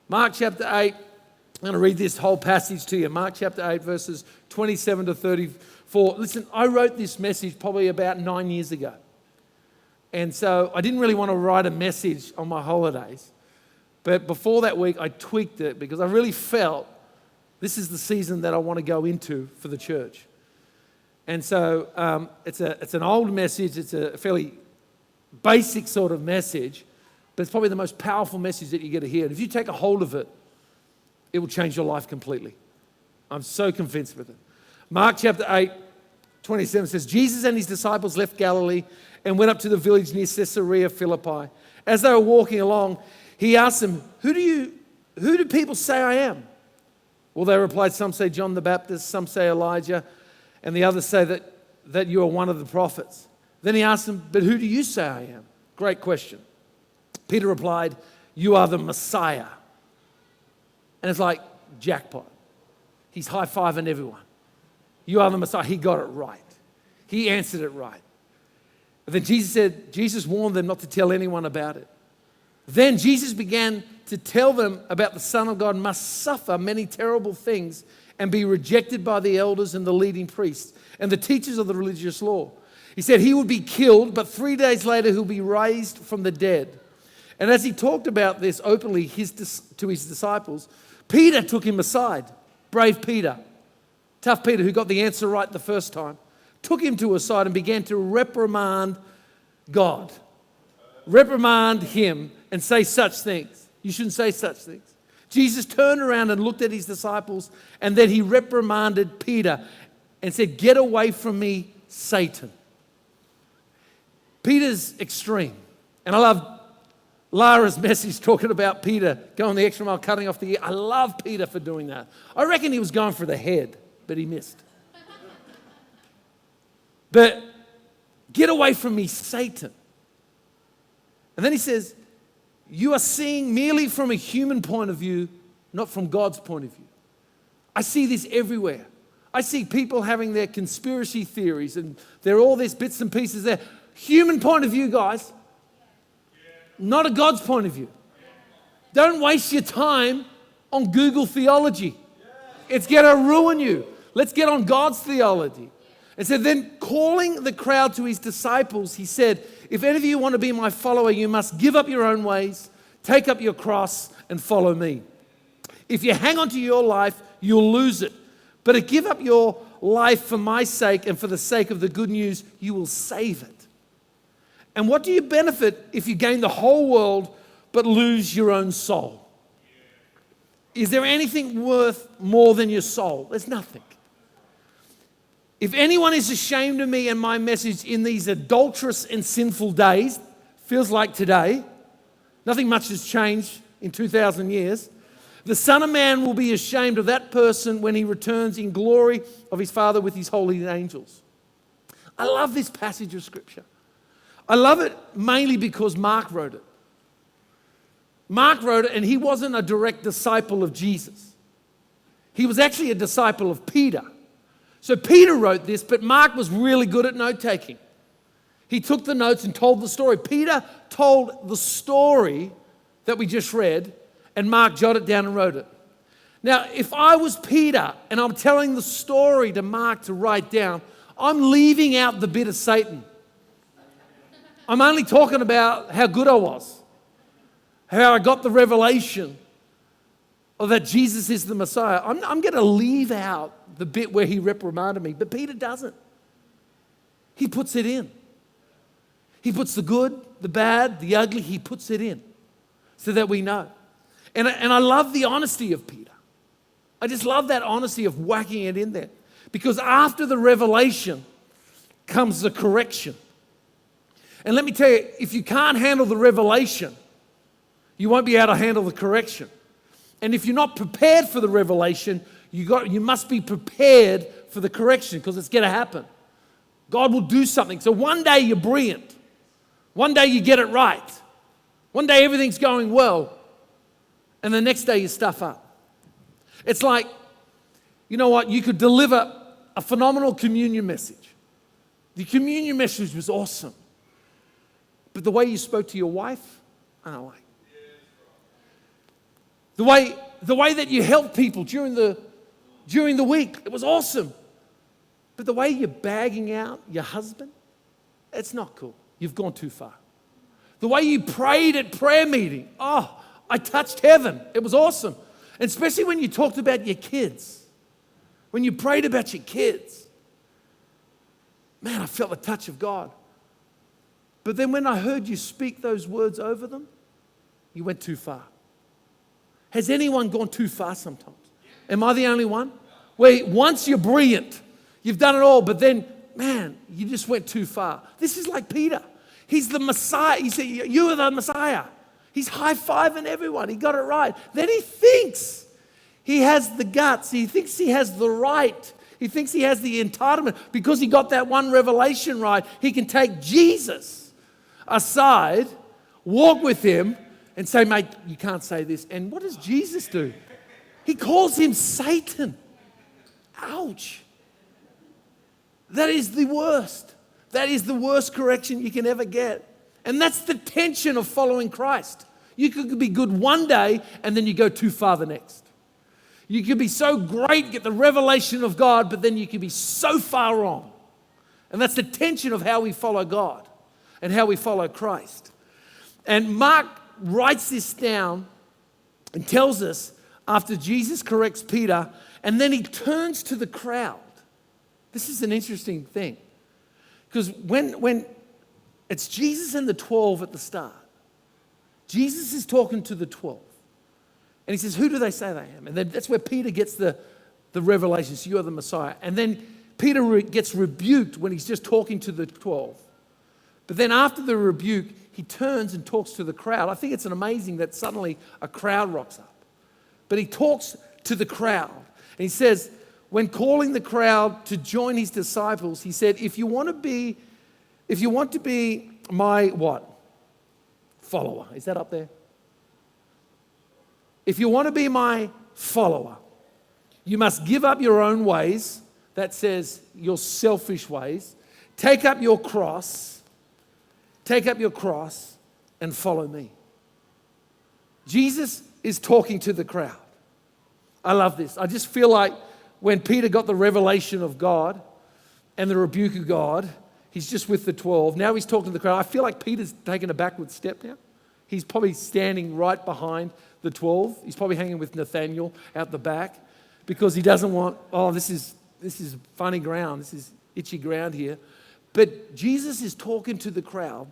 Mark chapter 8, I'm going to read this whole passage to you. Mark chapter 8, verses 27 to 34. Listen, I wrote this message probably about 9 years ago. And so I didn't really want to write a message on my holidays. But before that week, I tweaked it because I really felt this is the season that I want to go into for the church. And so it's an old message. It's a fairly basic sort of message, but it's probably the most powerful message that you get to hear. And if you take a hold of it, it will change your life completely. I'm so convinced with it. Mark chapter 8, 27 says, Jesus and his disciples left Galilee and went up to the village near Caesarea Philippi. As they were walking along, he asked them, who do people say I am? Well, they replied, some say John the Baptist, some say Elijah, and the others say that you are one of the prophets. Then he asked them, but who do you say I am? Great question. Peter replied, you are the Messiah. And it's like jackpot. He's high-fiving everyone. You are the Messiah. He got it right. He answered it right. And then Jesus warned them not to tell anyone about it. Then Jesus began to tell them about the Son of God must suffer many terrible things and be rejected by the elders and the leading priests and the teachers of the religious law. He said he would be killed, but 3 days later he'll be raised from the dead. And as he talked about this openly to his disciples, Peter took him aside. Brave Peter, tough Peter who got the answer right the first time, took him to a side and began to reprimand God. Reprimand him and say such things. You shouldn't say such things. Jesus turned around and looked at his disciples, and then he reprimanded Peter and said, get away from me, Satan. Peter's extreme. And I love Lara's message talking about Peter going the extra mile, cutting off the ear. I love Peter for doing that. I reckon he was going for the head, but he missed. But get away from me, Satan. And then he says, you are seeing merely from a human point of view, not from God's point of view. I see this everywhere. I see people having their conspiracy theories and there are all these bits and pieces there. Human point of view, guys. Not a God's point of view. Don't waste your time on Google theology. It's going to ruin you. Let's get on God's theology. And so then calling the crowd to his disciples, he said, if any of you want to be my follower, you must give up your own ways, take up your cross and follow me. If you hang on to your life, you'll lose it. But if give up your life for my sake and for the sake of the good news, you will save it. And what do you benefit if you gain the whole world but lose your own soul? Is there anything worth more than your soul? There's nothing. If anyone is ashamed of me and my message in these adulterous and sinful days, feels like today, nothing much has changed in 2,000 years, the Son of Man will be ashamed of that person when he returns in glory of his Father with his holy angels. I love this passage of Scripture. I love it mainly because Mark wrote it. Mark wrote it, and he wasn't a direct disciple of Jesus. He was actually a disciple of Peter. So Peter wrote this, but Mark was really good at note-taking. He took the notes and told the story. Peter told the story that we just read, and Mark jotted it down and wrote it. Now, if I was Peter and I'm telling the story to Mark to write down, I'm leaving out the bit of Satan. I'm only talking about how good I was, how I got the revelation of that Jesus is the Messiah. I'm going to leave out the bit where he reprimanded me, but Peter doesn't. He puts it in. He puts the good, the bad, the ugly, he puts it in so that we know. And I love the honesty of Peter. I just love that honesty of whacking it in there. Because after the revelation comes the correction. And let me tell you, if you can't handle the revelation, you won't be able to handle the correction. And if you're not prepared for the revelation, you must be prepared for the correction because it's going to happen. God will do something. So one day you're brilliant. One day you get it right. One day everything's going well. And the next day you stuff up. It's like, you know what? You could deliver a phenomenal communion message. The communion message was awesome. But the way you spoke to your wife, I don't like. The way that you help people during the week, it was awesome. But the way you're bagging out your husband, it's not cool. You've gone too far. The way you prayed at prayer meeting, oh, I touched heaven. It was awesome. And especially when you talked about your kids. When you prayed about your kids. Man, I felt the touch of God. But then when I heard you speak those words over them, you went too far. Has anyone gone too far sometimes? Am I the only one? Where once you're brilliant, you've done it all, but then, man, you just went too far. This is like Peter. He's the Messiah. He said, you are the Messiah. He's high-fiving everyone. He got it right. Then he thinks he has the guts. He thinks he has the right. He thinks he has the entitlement. Because he got that one revelation right, he can take Jesus aside, walk with him, and say, mate, you can't say this. And what does Jesus do? He calls him Satan. Ouch. That is the worst. That is the worst correction you can ever get. And that's the tension of following Christ. You could be good one day and then you go too far the next. You could be so great, get the revelation of God, but then you could be so far wrong. And that's the tension of how we follow God and how we follow Christ. And Mark writes this down and tells us after Jesus corrects Peter, and then he turns to the crowd. This is an interesting thing. Because when it's Jesus and the 12 at the start, Jesus is talking to the 12. And he says, who do they say they am? And then that's where Peter gets the revelation, so you are the Messiah. And then Peter gets rebuked when he's just talking to the 12. But then after the rebuke, he turns and talks to the crowd. I think it's amazing that suddenly a crowd rocks up. But he talks to the crowd. And he says, when calling the crowd to join his disciples, he said, if you want to be my what? Follower. Is that up there? If you want to be my follower, you must give up your own ways. That says your selfish ways. Take up your cross and follow me. Jesus is talking to the crowd. I love this. I just feel like when Peter got the revelation of God and the rebuke of God, he's just with the 12. Now he's talking to the crowd. I feel like Peter's taking a backward step now. He's probably standing right behind the 12. He's probably hanging with Nathaniel out the back because he doesn't want, this is funny ground. This is itchy ground here. But Jesus is talking to the crowd.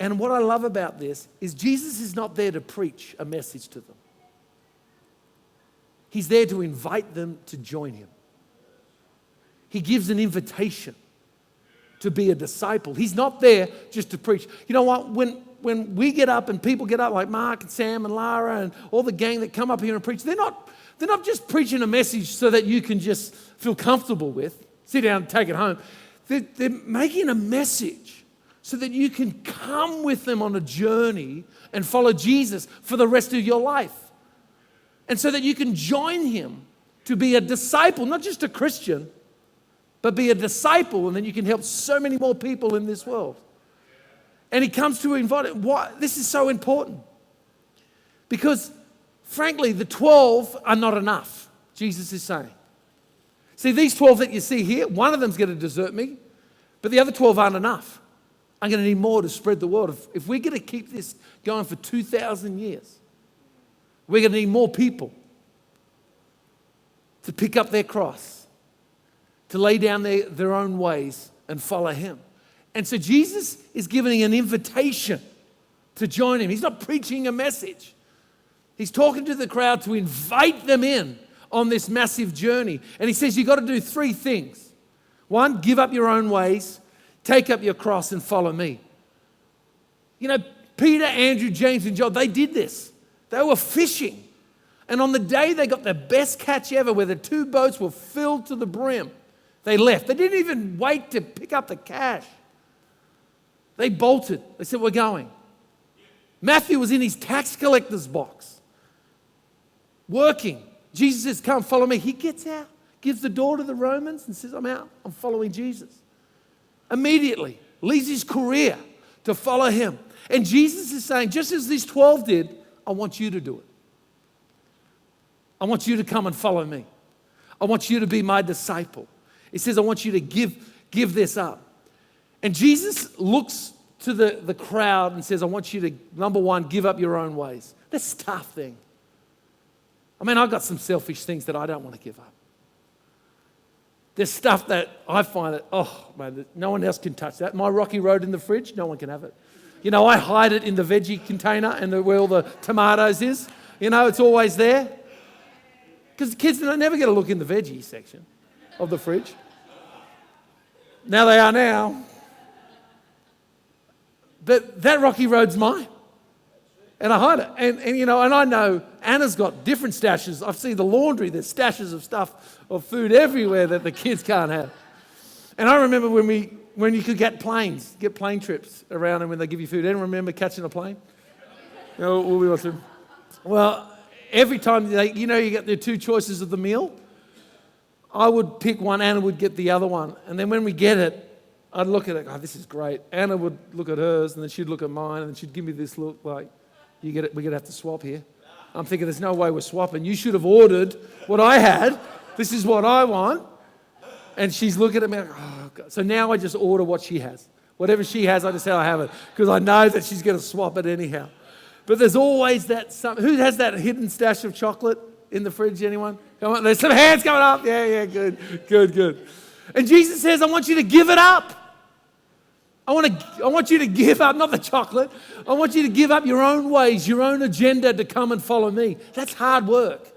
And what I love about this is Jesus is not there to preach a message to them. He's there to invite them to join him. He gives an invitation to be a disciple. He's not there just to preach. You know what? When we get up and people get up like Mark and Sam and Lara and all the gang that come up here and preach, they're not just preaching a message so that you can just feel comfortable with, sit down and take it home. They're making a message so that you can come with them on a journey and follow Jesus for the rest of your life. And so that you can join him to be a disciple, not just a Christian, but be a disciple, and then you can help so many more people in this world. And he comes to invite it. Why? This is so important. Because, frankly, the 12 are not enough, Jesus is saying. See, these 12 that you see here, one of them's going to desert me, but the other 12 aren't enough. I'm going to need more to spread the word. If we're going to keep this going for 2,000 years, we're going to need more people to pick up their cross, to lay down their own ways and follow him. And so Jesus is giving an invitation to join him. He's not preaching a message. He's talking to the crowd to invite them in on this massive journey. And he says, you've got to do three things. One, give up your own ways, take up your cross and follow me. You know, Peter, Andrew, James, and John, they did this. They were fishing. And on the day they got the best catch ever, where the two boats were filled to the brim, they left. They didn't even wait to pick up the cash. They bolted. They said, we're going. Matthew was in his tax collector's box, working. Jesus says, come, follow me. He gets out, gives the door to the Romans and says, I'm out. I'm following Jesus. Immediately leaves his career to follow him. And Jesus is saying, just as these 12 did, I want you to do it. I want you to come and follow me. I want you to be my disciple. He says, I want you to give this up. And Jesus looks to the crowd and says, I want you to, number one, give up your own ways. That's a tough thing. I mean, I've got some selfish things that I don't want to give up. There's stuff that I find that, oh, man, no one else can touch that. My Rocky Road in the fridge, no one can have it. You know, I hide it in the veggie container and where all the tomatoes is. You know, it's always there. Because the kids don't never get a look in the veggie section of the fridge. Now they are now. But that Rocky Road's mine. And I hide it. And you know, and I know Anna's got different stashes. I've seen the laundry, there's stashes of stuff, of food everywhere that the kids can't have. And I remember when you could get plane trips around and when they give you food. Anyone remember catching a plane? No, we want to. Well, every time, you get the two choices of the meal. I would pick one, Anna would get the other one. And then when we get it, I'd look at it, oh, this is great. Anna would look at hers, and then she'd look at mine, and then she'd give me this look like, you get it, we're going to have to swap here. I'm thinking, there's no way we're swapping. You should have ordered what I had. This is what I want. And she's looking at me like, oh, God. So now I just order what she has. Whatever she has, I just say I have it. Because I know that she's going to swap it anyhow. But there's always that, who has that hidden stash of chocolate in the fridge, anyone? Come on, there's some hands coming up. Yeah, good. And Jesus says, I want you to give it up. I want you to give up, not the chocolate. I want you to give up your own ways, your own agenda to come and follow me. That's hard work.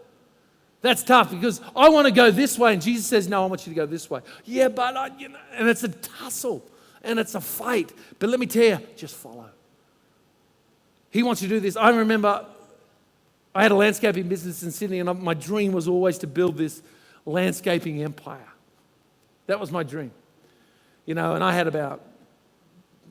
That's tough because I want to go this way. And Jesus says, no, I want you to go this way. Yeah, but and it's a tussle and it's a fight. But let me tell you, just follow. He wants you to do this. I remember I had a landscaping business in Sydney and my dream was always to build this landscaping empire. That was my dream. And I had about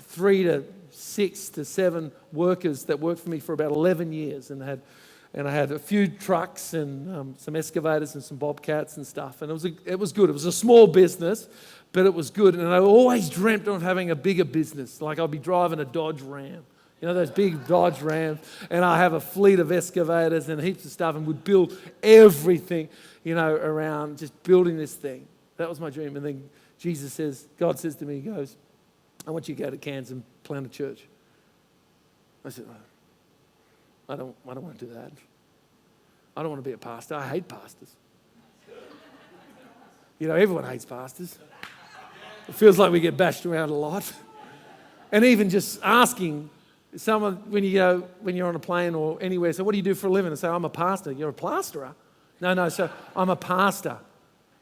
3 to 6 to 7 workers that worked for me for about 11 years and I had a few trucks and some excavators and some bobcats and stuff. And it was good. It was a small business, but it was good. And I always dreamt of having a bigger business. Like I'd be driving a Dodge Ram. Those big Dodge Rams. And I have a fleet of excavators and heaps of stuff and would build everything, around just building this thing. That was my dream. And then God says to me, he goes, I want you to go to Cairns and plant a church. I said, I don't want to do that. I don't want to be a pastor. I hate pastors. Everyone hates pastors. It feels like we get bashed around a lot. And even just asking someone when you're on a plane or anywhere, so what do you do for a living? I say, I'm a pastor. You're a plasterer? No, so I'm a pastor.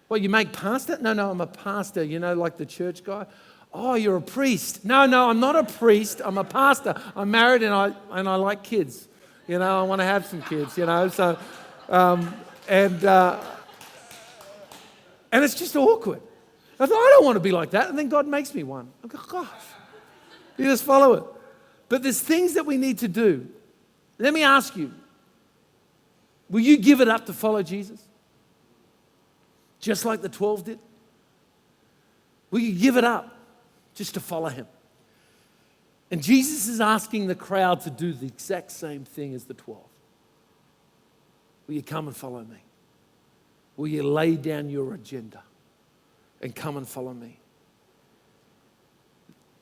What, you make pasta? No, I'm a pastor. Like the church guy. Oh, you're a priest. No, I'm not a priest. I'm a pastor. I'm married and I like kids. I want to have some kids, So, and it's just awkward. I thought, I don't want to be like that. And then God makes me one. I go, gosh, you just follow it. But there's things that we need to do. Let me ask you, will you give it up to follow Jesus? Just like the 12 did? Will you give it up just to follow him? And Jesus is asking the crowd to do the exact same thing as the 12. Will you come and follow me? Will you lay down your agenda and come and follow me?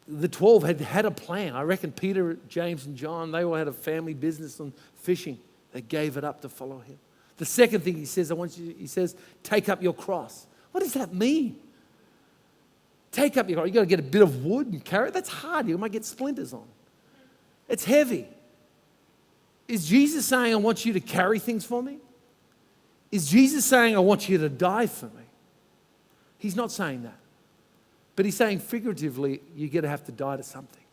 The 12 had a plan. I reckon Peter, James, and John, they all had a family business on fishing. They gave it up to follow him. The second thing he says, he says, take up your cross. What does that mean? Take up your cross. You got to get a bit of wood and carry it. That's hard. You might get splinters on. It's heavy. Is Jesus saying, I want you to carry things for me? Is Jesus saying, I want you to die for me? He's not saying that. But he's saying figuratively, you're going to have to die to some things.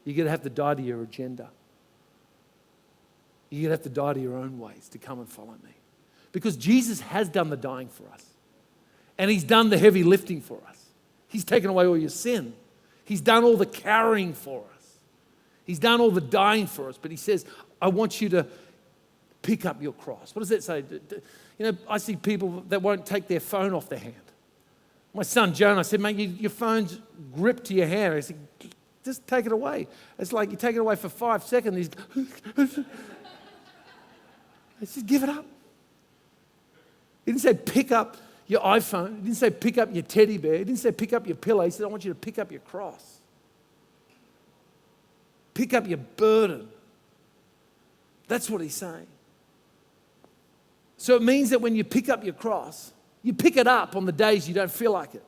You're going to have to die to your agenda. You're going to have to die to your own ways to come and follow me. Because Jesus has done the dying for us. And he's done the heavy lifting for us. He's taken away all your sin. He's done all the carrying for us. He's done all the dying for us. But he says, I want you to pick up your cross. What does that say? I see people that won't take their phone off their hand. My son, Joan, I said, mate, your phone's gripped to your hand. I said, just take it away. It's like you take it away for 5 seconds. I said, give it up. He didn't say pick up your iPhone. He didn't say pick up your teddy bear. He didn't say pick up your pillow. He said, I want you to pick up your cross. Pick up your burden. That's what he's saying. So it means that when you pick up your cross, you pick it up on the days you don't feel like it.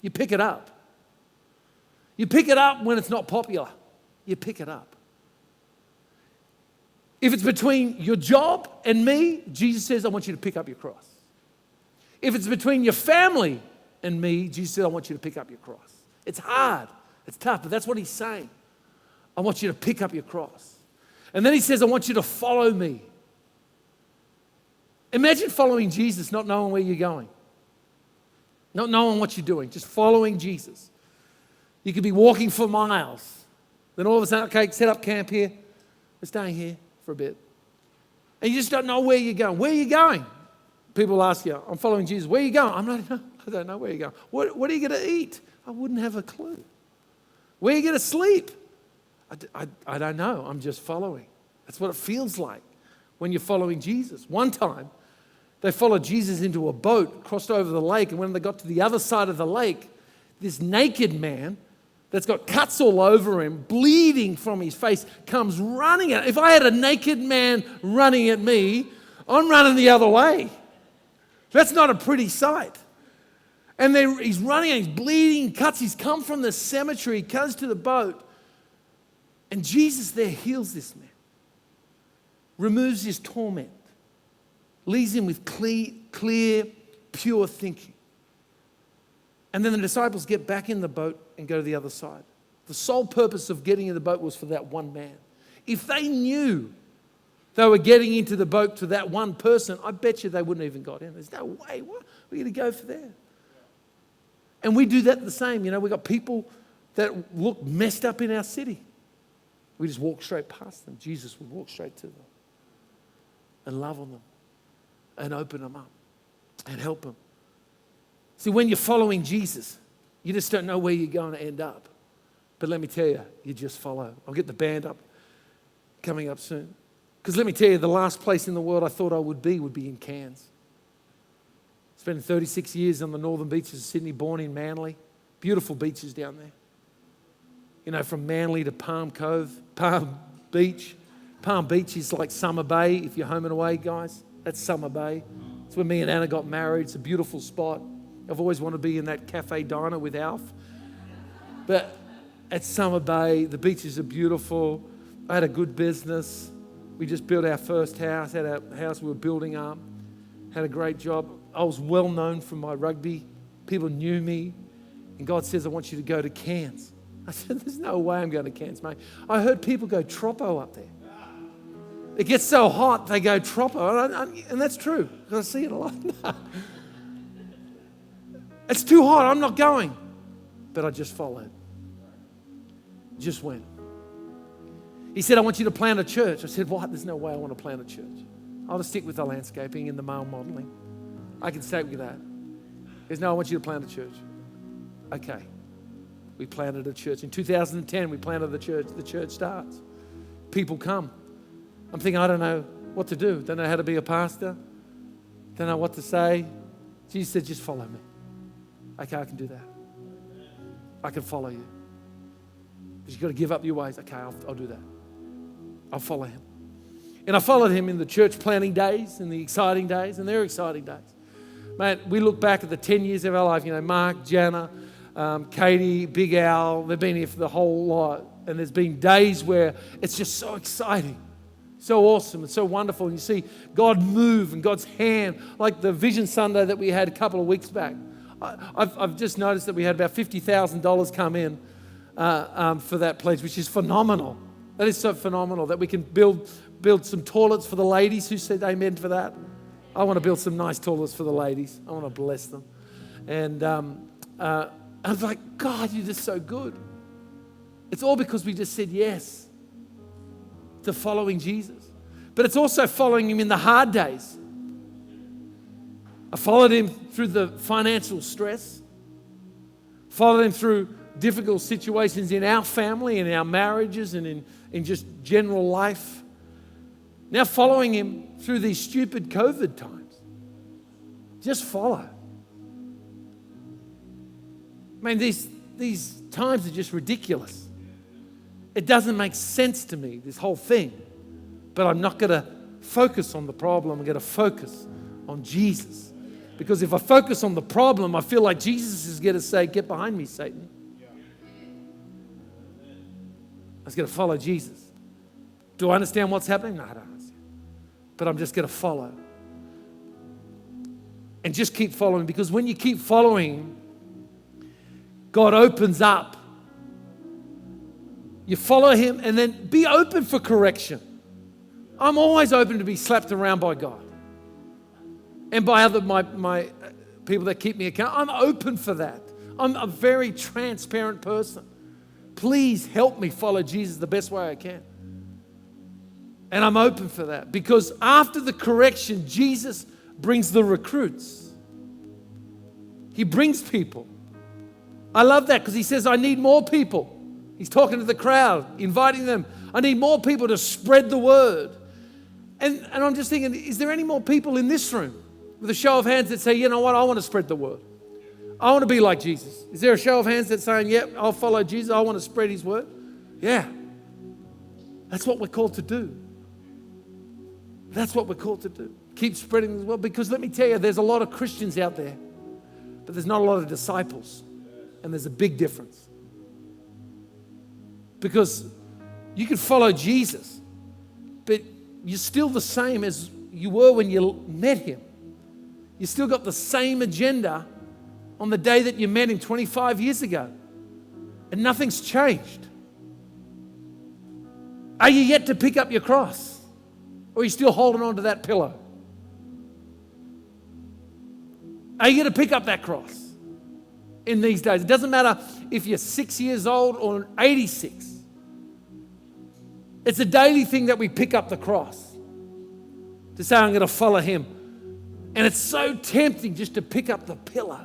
You pick it up. You pick it up when it's not popular. You pick it up. If it's between your job and me, Jesus says, I want you to pick up your cross. If it's between your family and me, Jesus says, I want you to pick up your cross. It's hard. It's tough, but that's what he's saying. I want you to pick up your cross. And then he says, I want you to follow me. Imagine following Jesus, not knowing where you're going. Not knowing what you're doing, just following Jesus. You could be walking for miles. Then all of a sudden, okay, set up camp here. We're staying here for a bit. And you just don't know where you're going. Where are you going? People ask you, I'm following Jesus. Where are you going? I don't know where you're going. What are you going to eat? I wouldn't have a clue. Where are you going to sleep? I don't know. I'm just following. That's what it feels like when you're following Jesus. One time, they followed Jesus into a boat, crossed over the lake, and when they got to the other side of the lake, this naked man that's got cuts all over him, bleeding from his face, comes running at. If I had a naked man running at me, I'm running the other way. That's not a pretty sight. And he's running, and he's bleeding, cuts. He's come from the cemetery, goes to the boat, and Jesus there heals this man, removes his torment, leaves him with clear, pure thinking. And then the disciples get back in the boat and go to the other side. The sole purpose of getting in the boat was for that one man. If they knew they were getting into the boat to that one person, I bet you they wouldn't even got in. There's no way. What? We're going to go for there. And we do that the same. You know, we've got people that look messed up in our city. We just walk straight past them. Jesus would walk straight to them and love on them and open them up and help them. See, when you're following Jesus, you just don't know where you're going to end up. But let me tell you, you just follow. I'll get the band up coming up soon. Because let me tell you, the last place in the world I thought I would be in Cairns. Spent 36 years on the northern beaches of Sydney, born in Manly. Beautiful beaches down there. You know, from Manly to Palm Cove, Palm Beach. Palm Beach is like Summer Bay, if you're home and away, guys. That's Summer Bay. It's where me and Anna got married. It's a beautiful spot. I've always wanted to be in that cafe diner with Alf. But at Summer Bay, the beaches are beautiful. I had a good business. We just built our first house, had a house we were building up, had a great job. I was well known for my rugby. People knew me. And God says, I want you to go to Cairns. I said, there's no way I'm going to Cairns, mate. I heard people go troppo up there. It gets so hot, they go troppo. And that's true, because I see it a lot. It's too hot, I'm not going. But I just followed. Just went. He said, I want you to plant a church. I said, what? There's no way I want to plant a church. I'll just stick with the landscaping and the male modeling. I can stay with that. He says, no, I want you to plant a church. Okay. We planted a church. In 2010, we planted the church. The church starts. People come. I'm thinking, I don't know what to do. Don't know how to be a pastor. Don't know what to say. Jesus said, just follow me. Okay, I can do that. I can follow you. But you've got to give up your ways. Okay, I'll do that. I'll follow him. And I followed him in the church planting days and the exciting days, and they're exciting days. Mate, we look back at the 10 years of our life, you know, Mark, Jana, Katie, Big Al, they've been here for the whole lot. And there's been days where it's just so exciting, so awesome, and so wonderful. And you see God move and God's hand, like the Vision Sunday that we had a couple of weeks back. I've just noticed that we had about $50,000 come in for that pledge, which is phenomenal. That is so phenomenal that we can build some toilets for the ladies. Who said amen for that? I want to build some nice toilets for the ladies. I want to bless them. And I was like, God, you're just so good. It's all because we just said yes to following Jesus. But it's also following him in the hard days. I followed him through the financial stress, followed him through difficult situations in our family, in our marriages, and in just general life. Now following him through these stupid COVID times. Just follow. I mean, these times are just ridiculous. It doesn't make sense to me, this whole thing. But I'm not going to focus on the problem. I'm going to focus on Jesus. Because if I focus on the problem, I feel like Jesus is going to say, get behind me, Satan. I was going to follow Jesus. Do I understand what's happening? No, I don't understand. But I'm just going to follow. And just keep following, because when you keep following, God opens up. You follow him, and then be open for correction. I'm always open to be slapped around by God and by other my people that keep me accountable. I'm open for that. I'm a very transparent person. Please help me follow Jesus the best way I can. And I'm open for that, because after the correction, Jesus brings the recruits. He brings people. I love that, because he says, I need more people. He's talking to the crowd, inviting them. I need more people to spread the word. And I'm just thinking, is there any more people in this room with a show of hands that say, you know what, I want to spread the word. I want to be like Jesus. Is there a show of hands that's saying, yep, I'll follow Jesus. I want to spread his word? Yeah. That's what we're called to do. That's what we're called to do. Keep spreading the word. Because let me tell you, there's a lot of Christians out there, but there's not a lot of disciples. And there's a big difference. Because you can follow Jesus, but you're still the same as you were when you met him. You still got the same agenda on the day that you met him 25 years ago. And nothing's changed. Are you yet to pick up your cross? Or are you still holding on to that pillow? Are you going to pick up that cross in these days? It doesn't matter if you're 6 years old or 86. It's a daily thing that we pick up the cross to say, I'm going to follow him. And it's so tempting just to pick up the pillow.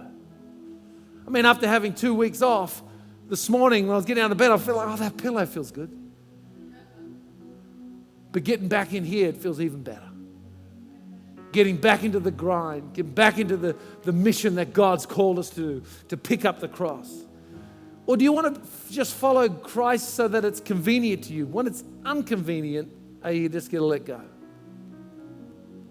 I mean, after having 2 weeks off, this morning when I was getting out of bed, I felt like, oh, that pillow feels good. But getting back in here, it feels even better. Getting back into the grind, getting back into the mission that God's called us to pick up the cross. Or do you want to just follow Christ so that it's convenient to you? When it's inconvenient, are you just going to let go?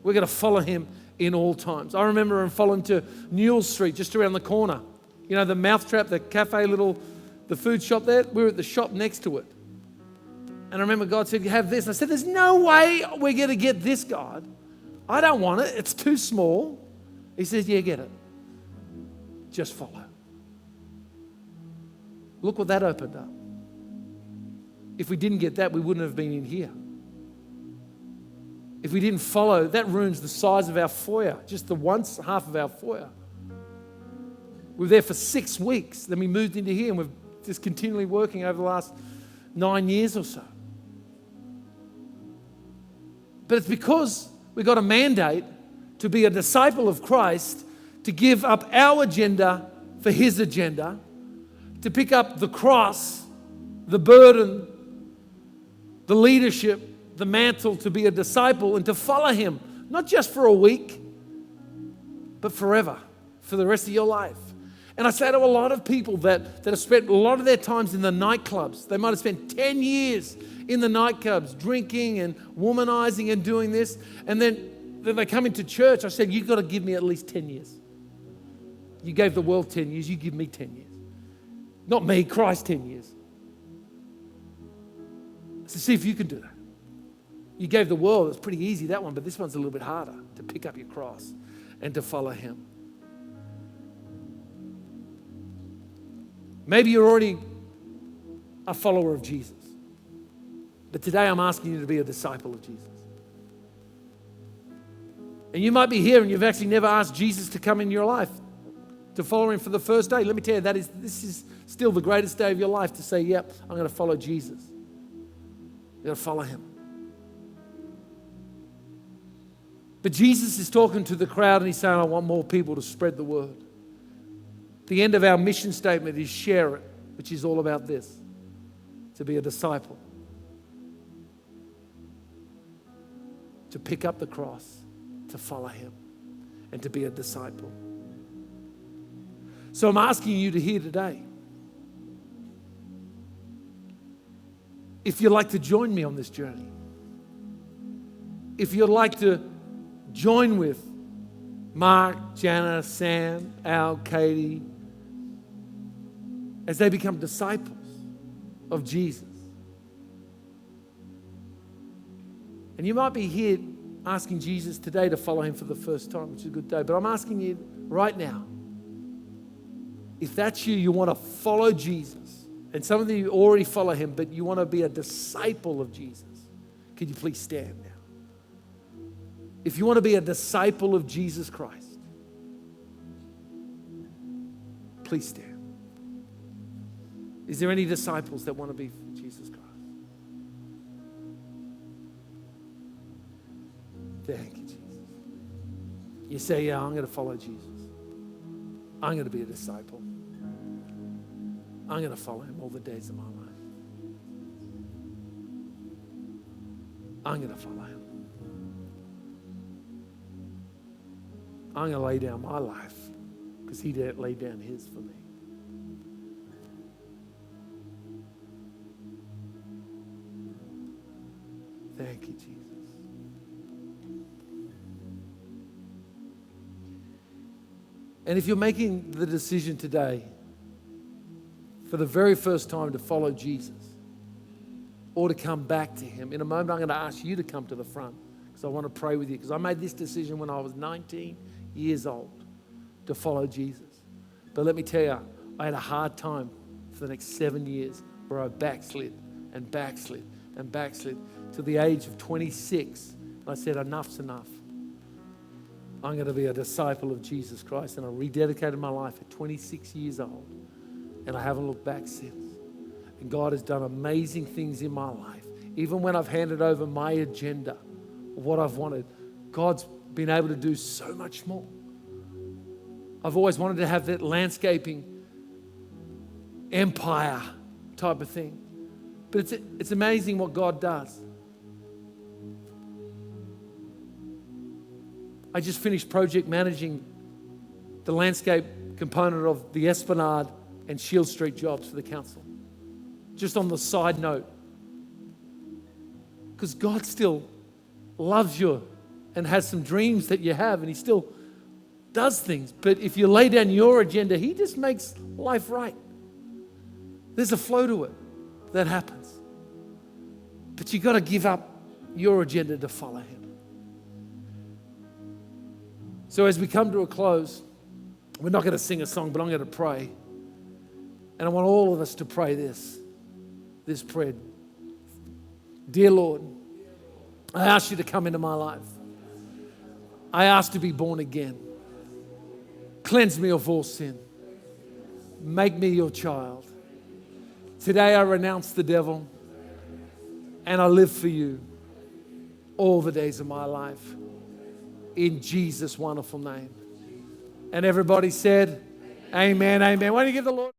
We're going to follow him in all times. I remember him following to Newell Street, just around the corner. You know, the Mousetrap, the cafe, the food shop there. We were at the shop next to it. And I remember God said, you have this. And I said, there's no way we're going to get this, God. I don't want it. It's too small. He says, yeah, get it. Just follow. Look what that opened up. If we didn't get that, we wouldn't have been in here. If we didn't follow, that room's the size of our foyer, just the half of our foyer. We were there for 6 weeks. Then we moved into here, and we've just continually working over the last 9 years or so. But it's because we got a mandate to be a disciple of Christ, to give up our agenda for his agenda, to pick up the cross, the burden, the leadership, the mantle to be a disciple and to follow him, not just for a week, but forever, for the rest of your life. And I say to a lot of people that have spent a lot of their times in the nightclubs, they might have spent 10 years in the nightclubs, drinking and womanizing and doing this, and then they come into church. I said, you've got to give me at least 10 years. You gave the world 10 years, you give me 10 years. Not me, Christ 10 years. So see if you can do that. You gave the world, it's pretty easy, that one, but this one's a little bit harder, to pick up your cross and to follow him. Maybe you're already a follower of Jesus, but today I'm asking you to be a disciple of Jesus. And you might be here and you've actually never asked Jesus to come in your life, to follow him for the first day. Let me tell you, this is still the greatest day of your life, to say, yep, I'm going to follow Jesus. You're going to follow him. But Jesus is talking to the crowd and he's saying, I want more people to spread the word. The end of our mission statement is share it, which is all about this, to be a disciple, to pick up the cross, to follow him. and to be a disciple. So I'm asking you to hear today, if you'd like to join me on this journey, if you'd like to join with Mark, Jana, Sam, Al, Katie, as they become disciples of Jesus. And you might be here asking Jesus today to follow him for the first time, which is a good day. But I'm asking you right now, if that's you, you want to follow Jesus, and some of you already follow him, but you want to be a disciple of Jesus, could you please stand now? If you want to be a disciple of Jesus Christ, please stand. Is there any disciples that want to be Jesus Christ? Thank you, Jesus. You say, yeah, I'm going to follow Jesus. I'm going to be a disciple. I'm going to follow him all the days of my life. I'm going to follow him. I'm going to lay down my life because he didn't lay down his for me. Thank you, Jesus. And if you're making the decision today for the very first time to follow Jesus or to come back to him, in a moment I'm going to ask you to come to the front because I want to pray with you, because I made this decision when I was 19 years old to follow Jesus. But let me tell you, I had a hard time for the next 7 years where I backslid and backslid and backslid to the age of 26. And I said, enough's enough. I'm going to be a disciple of Jesus Christ. And I rededicated my life at 26 years old. And I haven't looked back since. And God has done amazing things in my life. Even when I've handed over my agenda of what I've wanted, God's been able to do so much more. I've always wanted to have that landscaping empire type of thing. But it's amazing what God does. I just finished project managing the landscape component of the Esplanade and Shield Street jobs for the council. Just on the side note. Because God still loves you and has some dreams that you have, and he still does things. But if you lay down your agenda, he just makes life right. There's a flow to it that happens. But you got to give up your agenda to follow him. So as we come to a close, we're not going to sing a song, but I'm going to pray. And I want all of us to pray this prayer. Dear Lord, I ask you to come into my life. I ask to be born again. Cleanse me of all sin. Make me your child. Today I renounce the devil and I live for you all the days of my life. In Jesus' wonderful name. And everybody said, amen, amen. Why don't you give the Lord...